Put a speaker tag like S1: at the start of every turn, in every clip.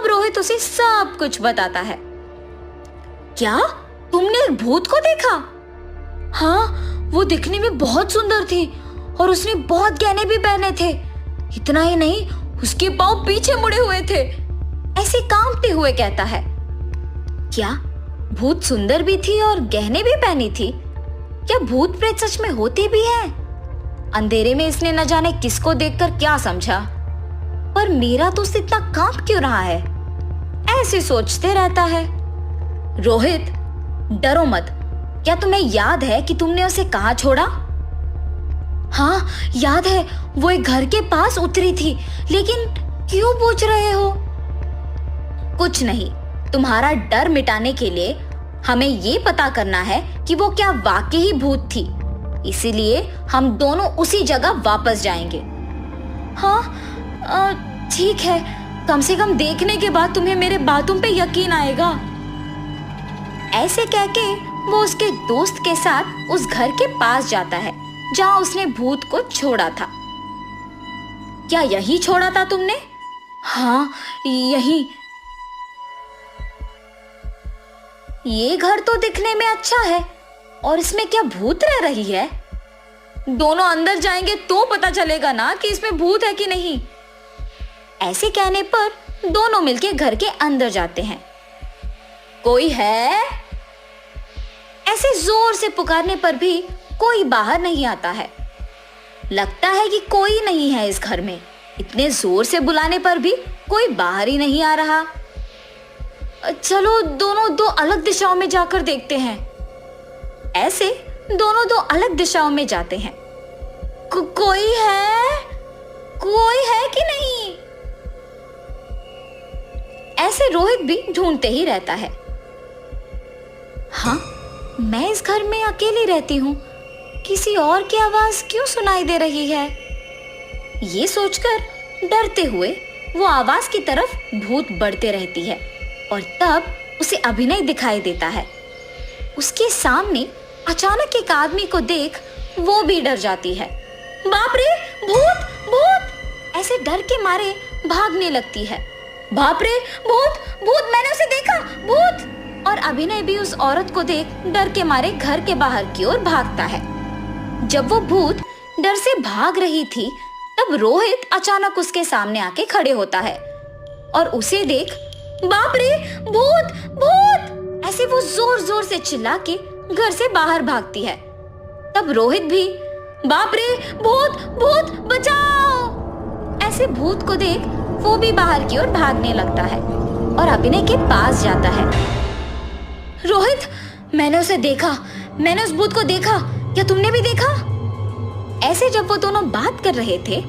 S1: अब रोहित उसे सब कुछ बताता है। क्या तुमने एक भूत को देखा? हाँ, वो दिखने में बहुत सुंदर थी और उसने बहुत गहने भी पहने थे। इतना ही नहीं, उसके पांव पीछे मुड़े हुए थे, ऐसे कांपते हुए कहता है। क्या भूत सुंदर भी थी और गहने भी पहनी थी? क्या भूत प्रेत सच में होते भी हैं? अंधेरे में इसने न जाने किसको देखकर क्या समझा, पर मेरा दोस्त इतना कांप क्यों रहा है? ऐसे सोचते रहता है। रोहित, डरो मत। क्या तुम्हें याद है कि तुमने उसे कहाँ छोड़ा? हाँ, याद है। वो एक घर के पास उतरी थी, लेकिन क्यों पूछ रहे हो? कुछ नहीं, तुम्हारा डर मिटाने के लिए हमें ये पता करना है कि वो क्या वाकई ही भूत थी। इसीलिए हम दोनों उसी जगह वापस जाएंगे। हाँ, ठीक है। कम से कम देखने के बाद तुम्हें मेरे बातों पे यकीन आएगा। ऐसे कहके वो उसके दोस्त के साथ उस घर के पास जाता है जहां उसने भूत को छोड़ा था। क्या यही छोड़ा था तुमने? हाँ, यही। ये घर तो दिखने में अच्छा है, और इसमें क्या भूत रह रही है? दोनों अंदर जाएंगे तो पता चलेगा ना कि इसमें भूत है कि नहीं। ऐसे कहने पर दोनों मिलके घर के अंदर जाते हैं। कोई है? ऐसे जोर से पुकारने पर भी कोई बाहर नहीं आता है। लगता है कि कोई नहीं है इस घर में। इतने जोर से बुलाने पर भी कोई बाहर ही नहीं आ रहा। चलो दोनों दो अलग दिशाओं में जाकर देखते हैं। ऐसे दोनों दो अलग दिशाओं में जाते हैं। कोई है? कोई है कि नहीं? ऐसे रोहित भी ढूंढते ही रहता है। हाँ, मैं इस घर में अकेली रहती हूँ, किसी और की आवाज क्यों सुनाई दे रही है? ये सोचकर डरते हुए वो आवाज की तरफ भूत बढ़ते रहती है, और तब उसे अभिनय दिखाई देता है। उसके सामने अचानक एक आदमी को देख वो भी डर जाती है। बाप रे, भूत भूत! ऐसे डर के मारे भागने लगती है। बाप रे, भूत भूत, मैंने उसे देखा, भूत! और अभिनय भी उस औरत को देख डर के मारे घर के बाहर की ओर भागता है। जब वो भूत डर से भाग रही थी, तब रोहित अचानक उसके सामने आके खड़े होता है और उसे देख बाप रे, भूत भूत! ऐसे वो जोर जोर से चिल्ला के घर से बाहर भागती है। तब रोहित भी बाप रे, भूत भूत, बचाओ! ऐसे भूत को देख वो भी बाहर की ओर भागने लगता है और अभिनय के पास जाता है। रोहित, मैंने उसे देखा, मैंने उस भूत को देखा, क्या तुमने भी देखा? ऐसे जब वो दोनों बात कर रहे थे,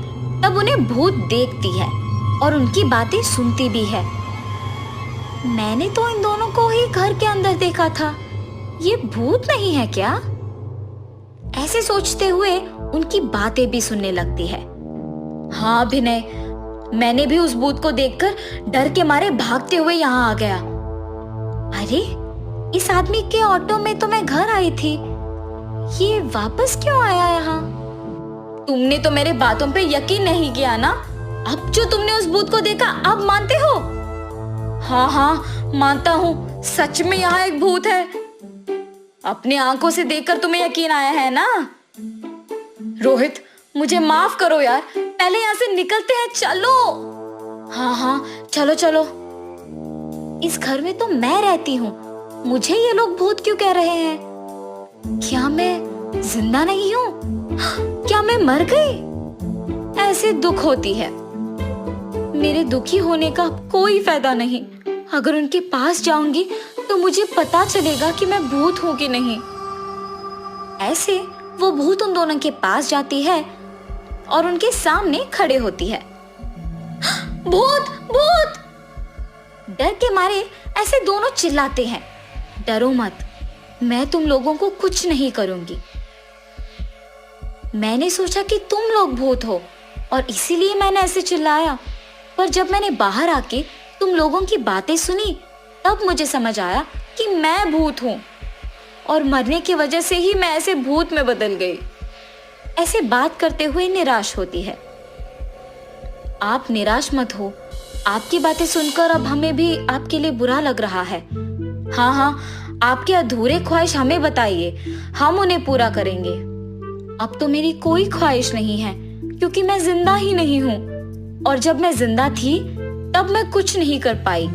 S1: तब उन्हें भूत देखती है और उनकी बातें सुनती भी है। मैंने तो इन दोनों को ही घर के अंदर देखा था, ये भूत नहीं है क्या? ऐसे सोचते हुए उनकी बातें भी सुनने लगती है। हाँ अभिनय, मैंने भी उस भूत को देखकर डर के मारे भागते हुए यहाँ आ गया। अरे, इस आदमी के ऑटो में तो मैं घर आई थी, ये वापस क्यों आया यहाँ? तुमने तो मेरे बातों पे यकीन नहीं किया ना? अब जो तुमने उस भूत को देखा, अब मानते हो? हाँ हाँ, मानता हूँ, सच में यहाँ एक भूत है। अपनी आंखों से देखकर तुम्हें यकीन आया है ना? रोहित, मुझे माफ करो यार, पहले यहाँ से निकलते हैं, चलो। हाँ हाँ, चलो चलो। इस घर में तो मैं रहती हूँ, मुझे ये लोग भूत क्यों कह रहे हैं? क्या मैं जिंदा नहीं हूँ? क्या मैं मर गई? ऐसे दुख होती है। मेरे दुखी होने का कोई फायदा नहीं। अगर उनके पास जाऊंगी तो मुझे पता चलेगा कि मैं भूत हूं कि नहीं। ऐसे वो भूत उन दोनों के पास जाती है और उनके सामने खड़े होती है। भूत भूत! डर के मारे ऐसे दोनों चिल्लाते हैं। डरो मत, मैं तुम लोगों को कुछ नहीं करूंगी। मैंने सोचा कि तुम लोग भूत हो और इसीलिए मैंने ऐसे चिल्लाया, पर जब मैंने बाहर आके तुम लोगों की बातें सुनी, तब मुझे समझ आया कि मैं भूत हूं और मरने की वजह से ही मैं ऐसे भूत में बदल गई। ऐसे बात करते हुए निराश होती है। आप निराश मत हो, आपकी बातें सुनकर अब हमें भी आपके लिए बुरा लग रहा है। हाँ हाँ, आपके अधूरे ख्वाहिश हमें बताइए, हम उन्हें पूरा करेंगे। अब तो मेरी कोई ख्वाहिश नहीं है क्योंकि मैं जिंदा ही नहीं हूँ, और जब मैं जिंदा थी तब मैं कुछ नहीं कर पाई,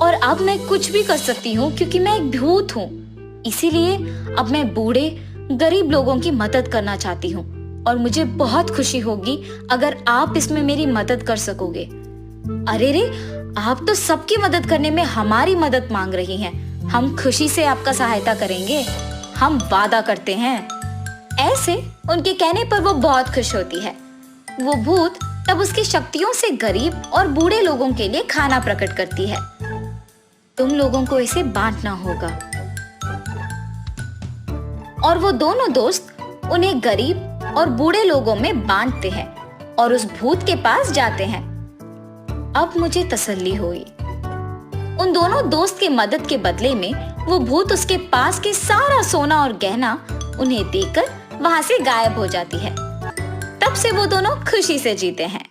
S1: और अब मैं कुछ भी कर सकती हूँ क्योंकि मैं एक भूत हूँ। इसीलिए अब मैं बूढ़े गरीब लोगों की मदद करना चाहती हूँ, और मुझे बहुत खुशी होगी अगर आप इसमें मेरी मदद कर सकोगे। अरे रे, आप तो सबकी मदद करने में हमारी मदद मांग रही हैं। हम खुशी से आपका सहायता करेंगे, हम वादा करते हैं। ऐसे उनके कहने पर वो बहुत खुश होती है। वो भूत तब उसकी शक्तियों से गरीब और बूढ़े लोगों के लिए खाना प्रकट करती है। तुम लोगों को इसे बांटना होगा। और वो दोनों दोस्त उन्हें गरीब और बूढ़े लोगों में बांटते हैं और उस भूत के पास जाते हैं। अब मुझे तसल्ली हुई। उन दोनों दोस्त की मदद के बदले में वो भूत उसके पास के सारा सोना और गहना उन्हें देकर वहां से गायब हो जाती है। तब से वो दोनों खुशी से जीते हैं।